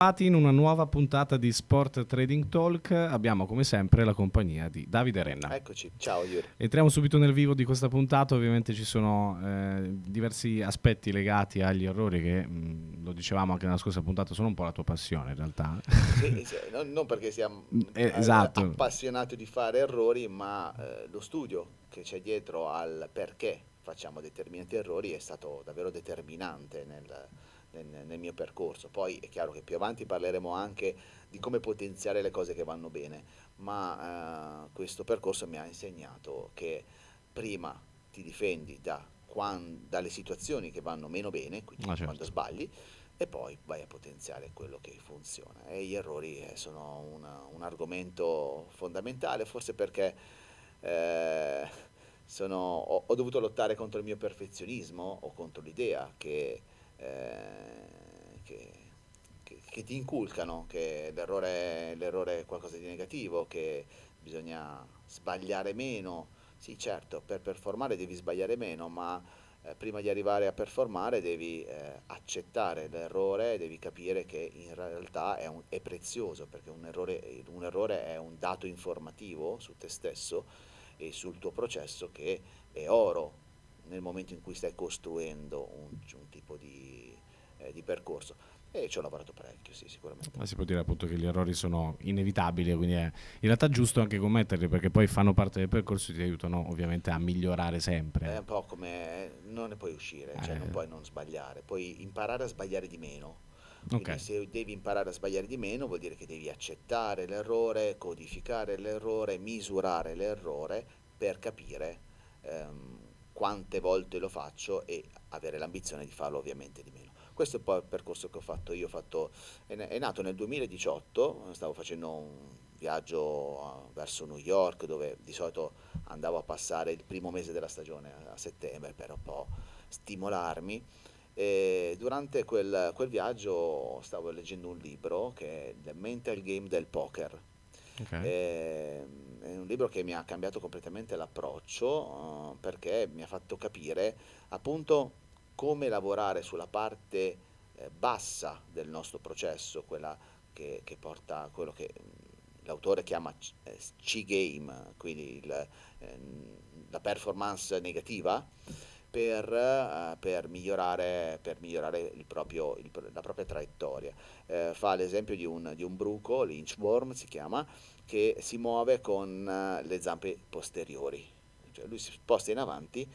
In una nuova puntata di Sport Trading Talk abbiamo come sempre la compagnia di Davide Renna. Eccoci, ciao Yuri. Entriamo subito nel vivo di questa puntata. Ovviamente ci sono diversi aspetti legati agli errori che, lo dicevamo anche nella scorsa puntata, sono un po' la tua passione in realtà. Sì, sì, non perché siamo Esatto. appassionati di fare errori, ma lo studio che c'è dietro al perché facciamo determinati errori è stato davvero determinante nel mio percorso. Poi è chiaro che più avanti parleremo anche di come potenziare le cose che vanno bene, ma questo percorso mi ha insegnato che prima ti difendi dalle situazioni che vanno meno bene, quindi Ah, quando certo. sbagli, e poi vai a potenziare quello che funziona. E gli errori sono un argomento fondamentale, forse perché eh, ho dovuto lottare contro il mio perfezionismo o contro l'idea che, che ti inculcano che l'errore è qualcosa di negativo, che bisogna sbagliare meno. Sì, certo, per performare devi sbagliare meno, ma prima di arrivare a performare devi accettare l'errore, devi capire che in realtà è prezioso, perché un errore è un dato informativo su te stesso e sul tuo processo che è oro nel momento in cui stai costruendo un tipo di percorso. E ci ho lavorato parecchio, sì, sicuramente. Ma si può dire appunto che gli errori sono inevitabili, quindi è in realtà giusto anche commetterli perché poi fanno parte del percorso e ti aiutano ovviamente a migliorare È sempre. un po' come non ne puoi uscire, cioè non Eh, puoi non sbagliare, puoi imparare a sbagliare di meno. ok. Quindi se devi imparare a sbagliare di meno vuol dire che devi accettare l'errore, codificare l'errore, misurare l'errore per capire quante volte lo faccio e avere l'ambizione di farlo ovviamente di meno. Questo è un po' il percorso che ho fatto io, è nato nel 2018, stavo facendo un viaggio verso New York dove di solito andavo a passare il primo mese della stagione a settembre per un po' stimolarmi. E durante quel viaggio stavo leggendo un libro che è The Mental Game del Poker. Ok. È un libro che mi ha cambiato completamente l'approccio, perché mi ha fatto capire appunto come lavorare sulla parte bassa del nostro processo, quella che porta a quello che l'autore chiama C-game, quindi la performance negativa, per migliorare la propria traiettoria. Fa l'esempio di un bruco, l'inchworm si chiama, che si muove con le zampe posteriori, cioè lui si sposta in avanti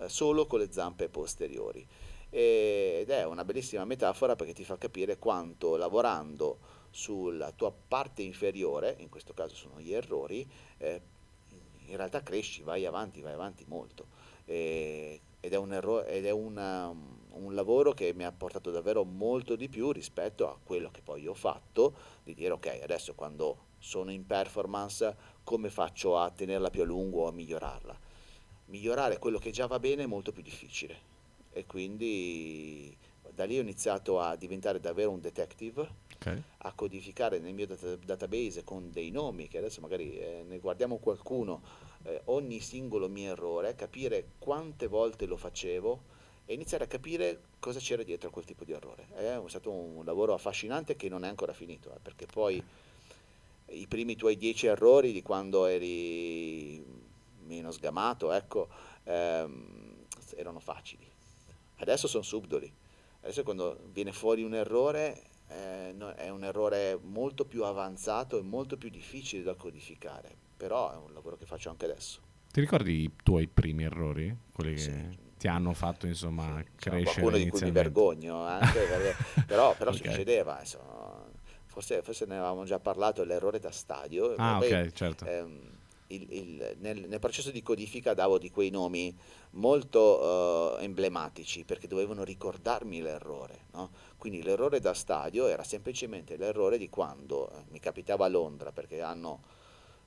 solo con le zampe posteriori. Ed è una bellissima metafora perché ti fa capire quanto lavorando sulla tua parte inferiore, in questo caso sono gli errori, in realtà cresci, vai avanti molto. Ed è un lavoro che mi ha portato davvero molto di più rispetto a quello che poi ho fatto, di dire ok, adesso quando sono in performance, come faccio a tenerla più a lungo o a migliorarla? Migliorare quello che già va bene è molto più difficile. E quindi da lì ho iniziato a diventare davvero un detective, Ok. a codificare nel mio database con dei nomi, che adesso magari ne guardiamo qualcuno, ogni singolo mio errore, capire quante volte lo facevo e iniziare a capire cosa c'era dietro a quel tipo di errore. È stato un lavoro affascinante che non è ancora finito, perché poi i primi tuoi 10 errori di quando eri meno sgamato, ecco, erano facili. Adesso sono subdoli. Adesso quando viene fuori un errore, no, è un errore molto più avanzato e molto più difficile da codificare, però è un lavoro che faccio anche adesso. Ti ricordi i tuoi primi errori? Quelli Sì, che ti hanno fatto insomma sì, c'era crescere qualcuno di cui mi inizialmente? vergogno anche, però Ok. succedeva, insomma, forse ne avevamo già parlato, l'errore da stadio, Ah, poi ok, certo. nel processo di codifica davo di quei nomi molto emblematici perché dovevano ricordarmi l'errore, no? Quindi l'errore da stadio era semplicemente l'errore di quando mi capitava a Londra perché hanno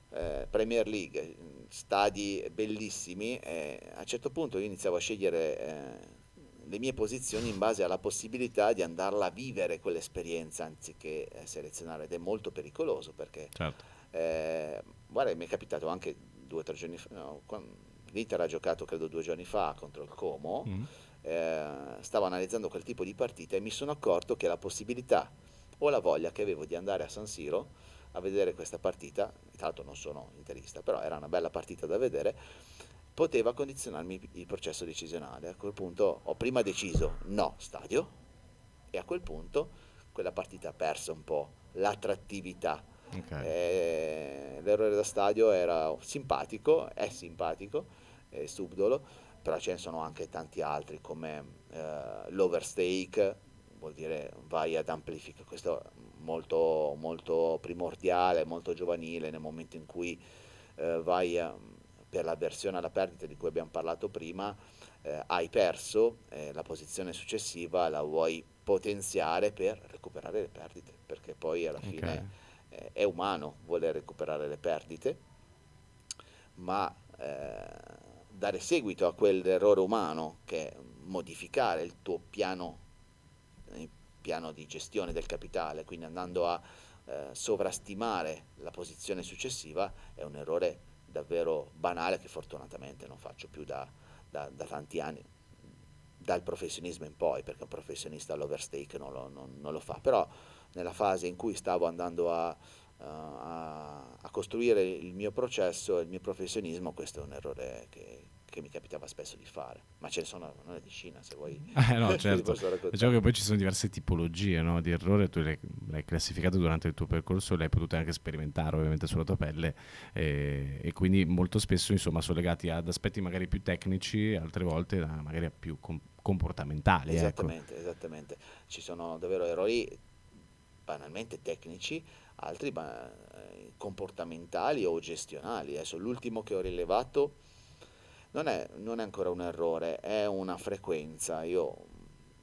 Premier League, stadi bellissimi, e a un certo punto io iniziavo a scegliere le mie posizioni in base alla possibilità di andarla a vivere quell'esperienza anziché selezionare, ed è molto pericoloso perché Certo. guarda, mi è capitato anche 2 o 3 giorni fa, no, l'Inter ha giocato credo 2 giorni fa contro il Como, Mm. stavo analizzando quel tipo di partita e mi sono accorto che la possibilità o la voglia che avevo di andare a San Siro a vedere questa partita, tra l'altro non sono interista, però era una bella partita da vedere, poteva condizionarmi il processo decisionale. A quel punto ho prima deciso no stadio, e a quel punto quella partita ha perso un po' l'attrattività. Ok, L'errore da stadio era simpatico, è simpatico, è subdolo, però ce ne sono anche tanti altri come l'overstake, vuol dire vai ad amplificare, questo è molto, molto primordiale, molto giovanile nel momento in cui vai per l'avversione alla perdita di cui abbiamo parlato prima, hai perso, la posizione successiva la vuoi potenziare per recuperare le perdite, perché poi alla ok, fine è umano voler recuperare le perdite, ma dare seguito a quell'errore umano che è modificare il tuo il piano di gestione del capitale, quindi andando a sovrastimare la posizione successiva, è un errore davvero banale che fortunatamente non faccio più da tanti anni, dal professionismo in poi, perché un professionista l'overstake non lo fa, però nella fase in cui stavo andando a costruire il mio processo, il mio professionismo, questo è un errore che mi capitava spesso di fare, ma ce ne sono una decina se vuoi, No, te li certo. posso Diciamo raccontare. che poi ci sono diverse tipologie, no, di errore, tu l'hai classificato durante il tuo percorso, l'hai potuto anche sperimentare ovviamente sulla tua pelle e quindi molto spesso insomma sono legati ad aspetti magari più tecnici, altre volte magari a più comportamentali, ecco. Esattamente, esattamente. Ci sono davvero errori banalmente tecnici, altri comportamentali o gestionali. Adesso l'ultimo che ho rilevato non è ancora un errore, è una frequenza. Io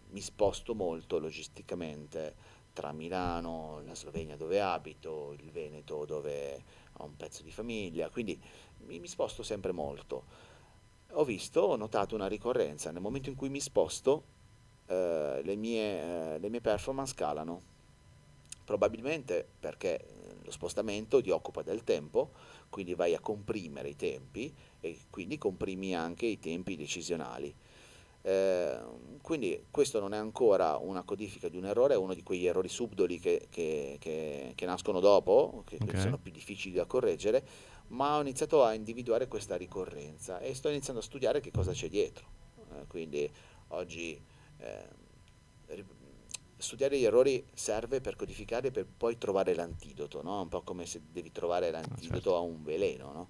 mi sposto molto logisticamente tra Milano, la Slovenia dove abito, il Veneto dove ho un pezzo di famiglia, quindi mi sposto sempre molto. Ho notato una ricorrenza, nel momento in cui mi sposto, le mie performance calano, probabilmente perché lo spostamento ti occupa del tempo, quindi vai a comprimere i tempi e quindi comprimi anche i tempi decisionali. Eh, quindi questo non è ancora una codifica di un errore, è uno di quegli errori subdoli che nascono dopo, che Ok, quindi sono più difficili da correggere, ma ho iniziato a individuare questa ricorrenza e sto iniziando a studiare che cosa c'è dietro. Quindi oggi eh, ri- studiare gli errori serve per codificare per poi trovare l'antidoto, no? Un po' come se devi trovare ah, certo. l'antidoto a un veleno, no?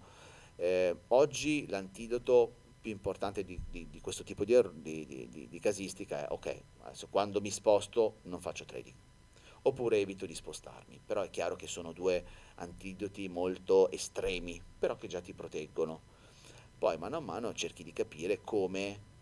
Oggi l'antidoto più importante di questo tipo di casistica è ok, adesso quando mi sposto non faccio trading, oppure evito di spostarmi, però è chiaro che sono due antidoti molto estremi, però che già ti proteggono. Poi mano a mano cerchi di capire come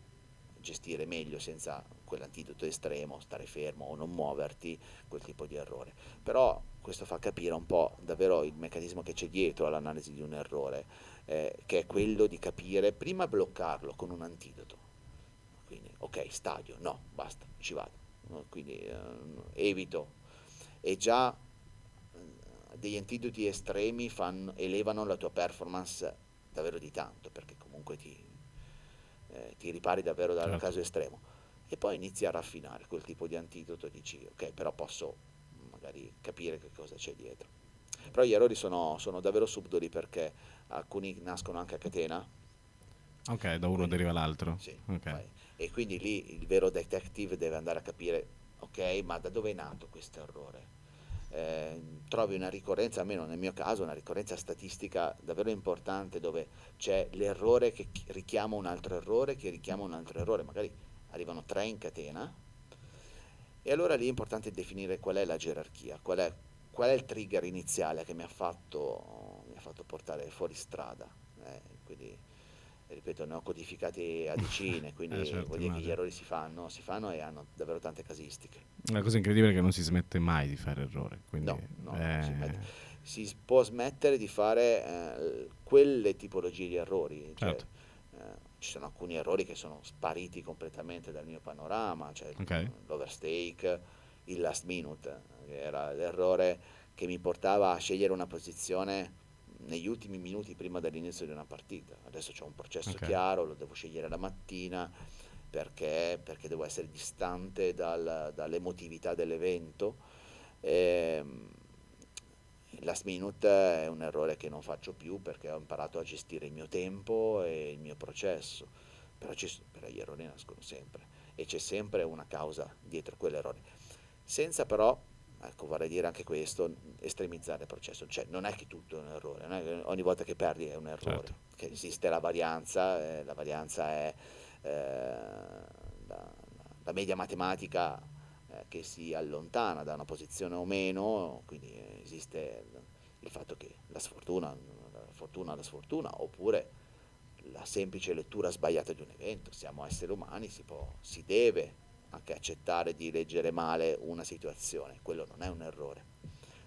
gestire meglio senza quell'antidoto estremo, stare fermo o non muoverti, quel tipo di errore. Però questo fa capire un po' davvero il meccanismo che c'è dietro all'analisi di un errore, che è quello di capire prima bloccarlo con un antidoto. Quindi, ok, stadio, no, basta, ci vado. No? Quindi evito. E già degli antidoti estremi elevano la tua performance davvero di tanto, perché comunque ti ripari davvero dal Certo. caso estremo. E poi inizi a raffinare quel tipo di antidoto e dici, ok, però posso magari capire che cosa c'è dietro. Però gli errori sono davvero subdoli perché alcuni nascono anche a catena, Ok, da uno quindi deriva l'altro. sì, Ok. e quindi lì il vero detective deve andare a capire, ok, ma da dove è nato questo errore? Trovi una ricorrenza, almeno nel mio caso, una ricorrenza statistica davvero importante dove c'è l'errore che richiama un altro errore, che richiama un altro errore, magari arrivano tre in catena, e allora lì è importante definire qual è la gerarchia, qual è il trigger iniziale che mi ha fatto portare fuori strada. Quindi, ripeto, ne ho codificati a decine, quindi Certo, vuol dire che gli immagino. errori si fanno e hanno davvero tante casistiche. La cosa incredibile è che non si smette mai di fare errore, quindi No, no, no, si smette. Si può smettere di fare quelle tipologie di errori, cioè certo, ci sono alcuni errori che sono spariti completamente dal mio panorama, cioè ok, l'overstake, il last minute, che era l'errore che mi portava a scegliere una posizione negli ultimi minuti prima dell'inizio di una partita. Adesso c'è un processo ok, chiaro, lo devo scegliere la mattina perché devo essere distante dall'emotività dell'evento, Ehm, il last minute è un errore che non faccio più perché ho imparato a gestire il mio tempo e il mio processo, però gli errori nascono sempre e c'è sempre una causa dietro quell'errore, senza però, ecco, vorrei dire anche questo, estremizzare il processo, cioè non è che tutto è un errore, non è che ogni volta che perdi è un Certo. errore, che esiste la varianza è la, la media matematica che si allontana da una posizione o meno, quindi esiste il fatto che la fortuna, la sfortuna, oppure la semplice lettura sbagliata di un evento. Siamo esseri umani, si deve anche accettare di leggere male una situazione, quello non è un errore.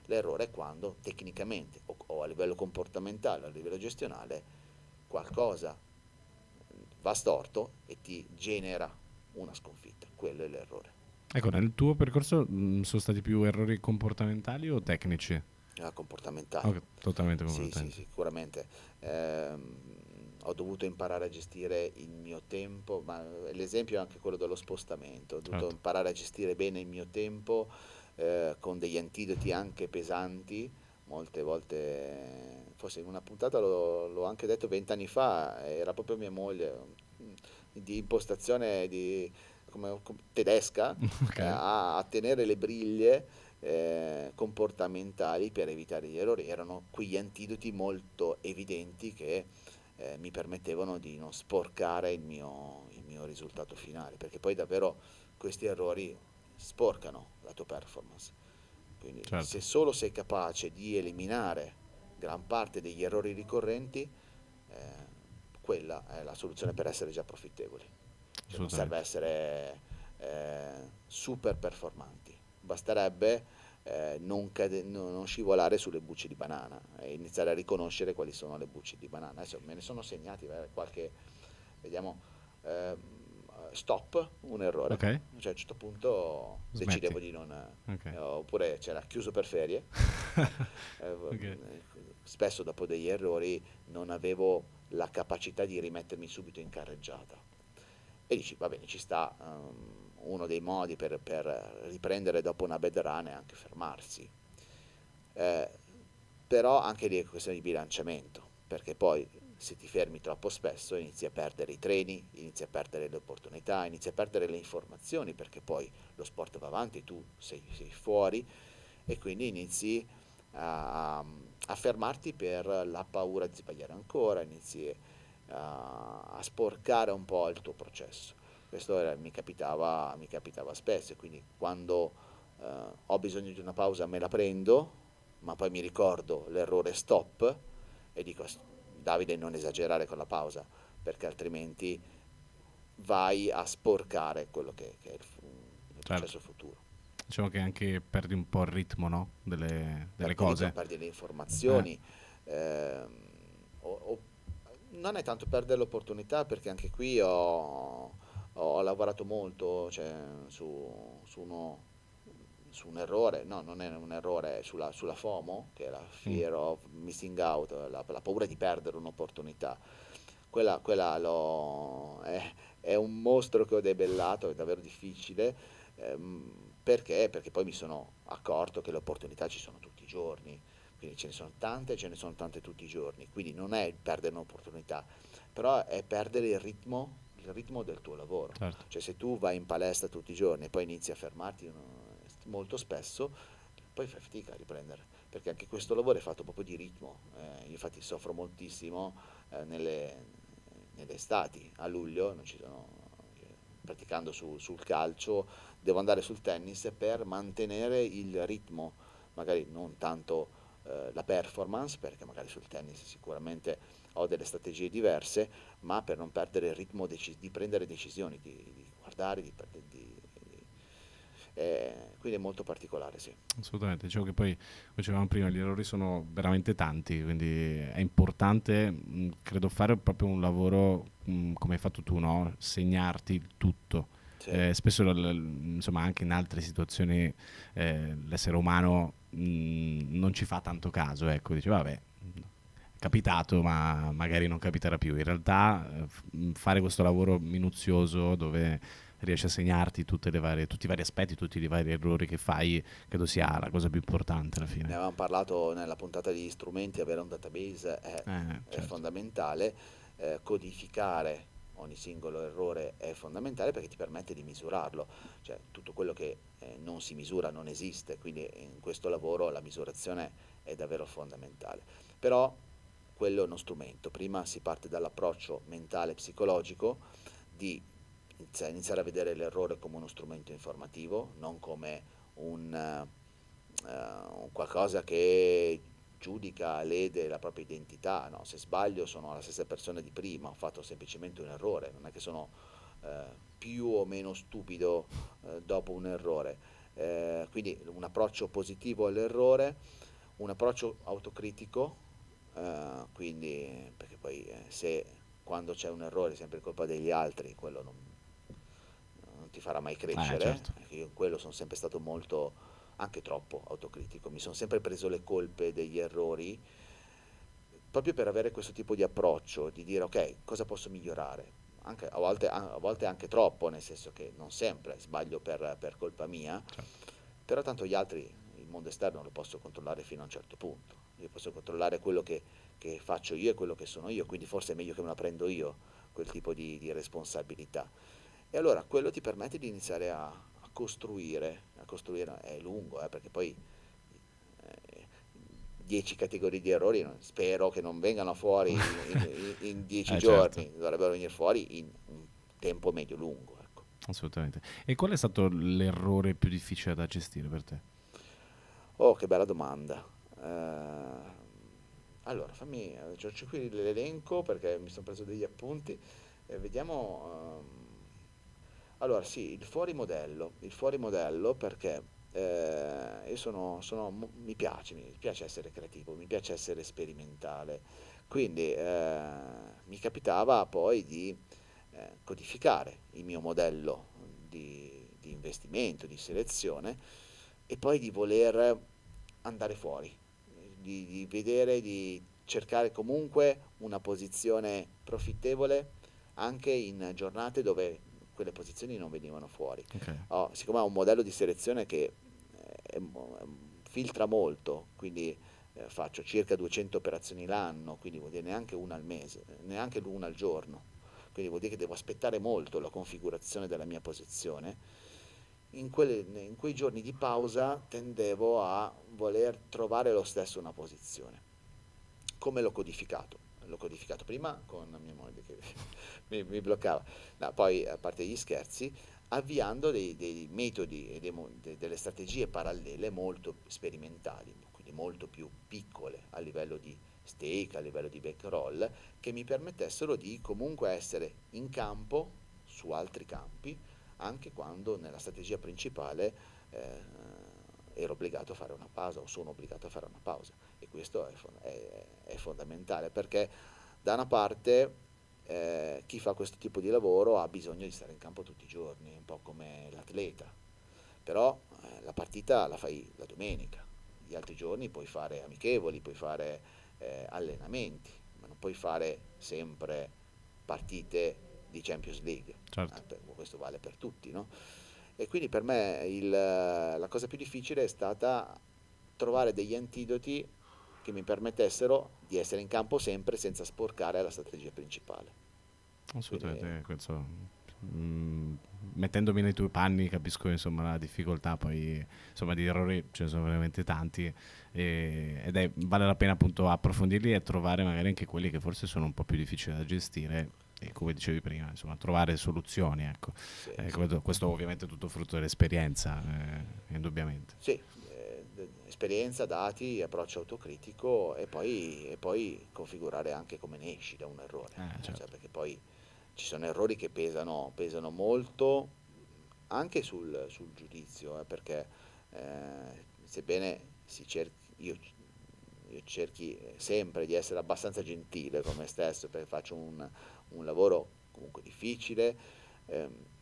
L'errore è quando tecnicamente o a livello comportamentale o a livello gestionale qualcosa va storto e ti genera una sconfitta, quello è l'errore. Ecco, nel tuo percorso sono stati più errori comportamentali o tecnici? Comportamentali. Ok, totalmente Sì, sì, comportamentali. sicuramente. Ho dovuto imparare a gestire il mio tempo, ma l'esempio è anche quello dello spostamento. Ho dovuto Certo. imparare a gestire bene il mio tempo con degli antidoti anche pesanti. Molte volte, forse in una puntata l'ho anche detto 20 anni fa, era proprio mia moglie, di impostazione tedesca, Ok. a tenere le briglie comportamentali per evitare gli errori. Erano quegli antidoti molto evidenti che mi permettevano di non sporcare il mio risultato finale, perché poi davvero questi errori sporcano la tua performance. Quindi Certo, se solo sei capace di eliminare gran parte degli errori ricorrenti, eh, quella è la soluzione per essere già profittevoli. Cioè non serve assolutamente. essere super performanti, basterebbe non scivolare sulle bucce di banana e iniziare a riconoscere quali sono le bucce di banana. Adesso me ne sono segnati qualche, vediamo, stop, un errore. Ok, Cioè a un certo punto smetti. decidevo di non, Ok. oppure c'era chiuso per ferie. Ok. Spesso dopo degli errori non avevo la capacità di rimettermi subito in carreggiata. E dici, va bene, ci sta, uno dei modi per riprendere dopo una bad run è anche fermarsi. Eh, Però anche lì è questione di bilanciamento, perché poi se ti fermi troppo spesso inizi a perdere i treni, inizi a perdere le opportunità, inizi a perdere le informazioni, perché poi lo sport va avanti, tu sei fuori e quindi inizi a fermarti per la paura di sbagliare ancora, inizi a sporcare un po' il tuo processo. Mi capitava spesso e quindi quando ho bisogno di una pausa me la prendo, ma poi mi ricordo l'errore stop e dico Davide non esagerare con la pausa perché altrimenti vai a sporcare quello che è il Certo. processo futuro. Diciamo che anche perdi un po' il ritmo, no? Delle Perdi il ritmo, cose. perdi le Eh, informazioni, ehm, non è tanto perdere l'opportunità perché anche qui ho lavorato molto cioè, su un errore, no, non è un errore, è sulla FOMO, che è la mm, fear of missing out, la paura di perdere un'opportunità. È un mostro che ho debellato, è davvero difficile, perché? Perché poi mi sono accorto che le opportunità ci sono tutti i giorni, quindi ce ne sono tante tutti i giorni, quindi non è il perdere un'opportunità, però è perdere il ritmo del tuo lavoro. certo. Cioè se tu vai in palestra tutti i giorni e poi inizi a fermarti molto spesso, poi fai fatica a riprendere, perché anche questo lavoro è fatto proprio di ritmo. Io infatti soffro moltissimo nelle estati, a luglio non ci sono, praticando sul calcio, devo andare sul tennis per mantenere il ritmo, magari non tanto la performance, perché magari sul tennis sicuramente ho delle strategie diverse, ma per non perdere il ritmo di prendere decisioni, di guardare, quindi è molto particolare, sì. Assolutamente, dicevo che poi, come dicevamo prima, gli errori sono veramente tanti, quindi è importante, credo, fare proprio un lavoro come hai fatto tu, no? Segnarti il tutto. Sì. Spesso, insomma, anche in altre situazioni l'essere umano non ci fa tanto caso, ecco, dice, vabbè, è capitato, ma magari non capiterà più. In realtà, fare questo lavoro minuzioso dove riesci a segnarti tutti i vari aspetti, tutti i vari errori che fai, credo sia la cosa più importante alla Ne fine. avevamo parlato nella puntata degli strumenti, avere un database è Certo. fondamentale, codificare ogni singolo errore è fondamentale perché ti permette di misurarlo, cioè tutto quello che non si misura non esiste, quindi in questo lavoro la misurazione è davvero fondamentale. Però quello è uno strumento, prima si parte dall'approccio mentale psicologico di iniziare a vedere l'errore come uno strumento informativo, non come un qualcosa che giudica, lede la propria identità, no? Se sbaglio sono la stessa persona di prima, ho fatto semplicemente un errore, non è che sono più o meno stupido dopo un errore. Quindi un approccio positivo all'errore, un approccio autocritico, quindi perché poi se quando c'è un errore è sempre colpa degli altri, quello non ti farà mai crescere. Certo. Io in quello sono sempre stato molto, anche troppo autocritico, mi sono sempre preso le colpe degli errori, proprio per avere questo tipo di approccio, di dire ok, cosa posso migliorare? Anche, a volte anche troppo, nel senso che non sempre sbaglio per colpa mia, Certo. però tanto gli altri, il mondo esterno lo posso controllare fino a un certo punto, io posso controllare quello che faccio io e quello che sono io, quindi forse è meglio che me la prendo io quel tipo di responsabilità. E allora quello ti permette di iniziare a costruire è lungo, perché poi 10 categorie di errori spero che non vengano fuori in 10 Certo. giorni, dovrebbero venire fuori in un tempo medio-lungo. Ecco. Assolutamente. E qual è stato l'errore più difficile da gestire per te? Oh, che bella domanda. Allora, c'ho qui l'elenco perché mi sono preso degli appunti. Vediamo. Allora, sì, il fuori modello perché io mi piace essere creativo, mi piace essere sperimentale, quindi mi capitava poi di codificare il mio modello di investimento, di selezione e poi di voler andare fuori, di vedere, di cercare comunque una posizione profittevole anche in giornate dove quelle posizioni non venivano fuori. Ok. Siccome ho un modello di selezione che filtra molto, quindi faccio circa 200 operazioni l'anno, quindi vuol dire neanche una al mese, neanche una al giorno, quindi vuol dire che devo aspettare molto la configurazione della mia posizione. In quei giorni di pausa tendevo a voler trovare lo stesso una posizione. Come l'ho codificato? L'ho codificato prima con mia moglie che mi bloccava, no, poi a parte gli scherzi, avviando dei metodi e delle strategie parallele molto sperimentali, quindi molto più piccole a livello di stake, a livello di backroll, che mi permettessero di comunque essere in campo su altri campi, anche quando nella strategia principale ero obbligato a fare una pausa o sono obbligato a fare una pausa. E questo è fondamentale perché da una parte chi fa questo tipo di lavoro ha bisogno di stare in campo tutti i giorni, un po' come l'atleta, però la partita la fai la domenica, gli altri giorni puoi fare amichevoli, puoi fare allenamenti, ma non puoi fare sempre partite di Champions League. Certo. Questo vale per tutti, no? E quindi per me la cosa più difficile è stata trovare degli antidoti che mi permettessero di essere in campo sempre senza sporcare la strategia principale. Quindi Assolutamente, questo, mm, mettendomi nei tuoi panni capisco insomma la difficoltà, poi insomma di errori ce ne sono veramente tanti vale la pena appunto approfondirli e trovare magari anche quelli che forse sono un po' più difficili da gestire e come dicevi prima, insomma, trovare soluzioni, ecco. sì, Questo ovviamente è tutto frutto dell'esperienza, indubbiamente. sì, esperienza, dati, approccio autocritico e poi configurare anche come ne esci da un errore, cioè Certo. perché poi ci sono errori che pesano molto anche sul giudizio, perché sebbene io cerchi sempre di essere abbastanza gentile con me stesso perché faccio un lavoro comunque difficile,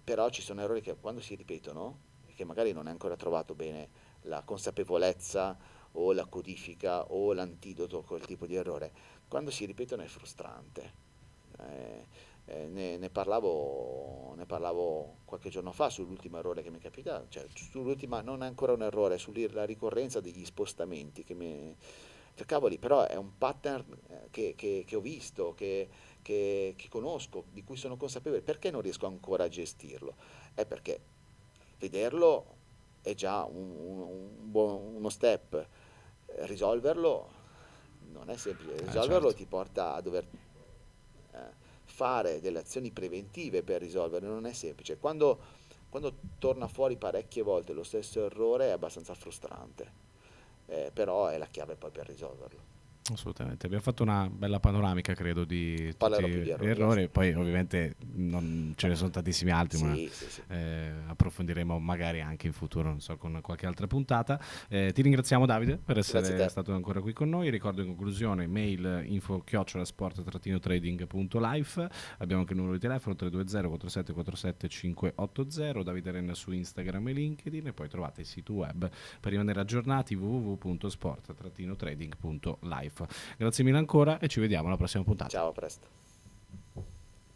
però ci sono errori che quando si ripetono, e che magari non hai ancora trovato bene la consapevolezza o la codifica o l'antidoto a quel tipo di errore, quando si ripetono è frustrante. Eh, Ne parlavo qualche giorno fa sull'ultimo errore che mi è capitato, cioè sull'ultima, non è ancora un errore, sulla ricorrenza degli spostamenti cioè, cavoli, però è un pattern che ho visto, che conosco, di cui sono consapevole. Perché non riesco ancora a gestirlo? È perché vederlo è già uno step, risolverlo non è semplice, risolverlo Certo. ti porta a dover fare delle azioni preventive per risolverlo, non è semplice. Quando torna fuori parecchie volte lo stesso errore è abbastanza frustrante, però è la chiave poi per risolverlo. Assolutamente, abbiamo fatto una bella panoramica, credo, di tutti Parlerò più di gli errori, errori, poi ovviamente non ce ne sono tantissimi altri, ma sì, sì, sì. approfondiremo magari anche in futuro, non so, con qualche altra puntata. Ti ringraziamo Davide per Grazie a essere te. stato ancora qui con noi, ricordo in conclusione mail info@sport-trading.life, abbiamo anche il numero di telefono 320 47 47 580, Davide Renna su Instagram e LinkedIn, e poi trovate il sito web per rimanere aggiornati www.sport-trading.life. Grazie mille ancora e ci vediamo alla prossima puntata. Ciao, a presto.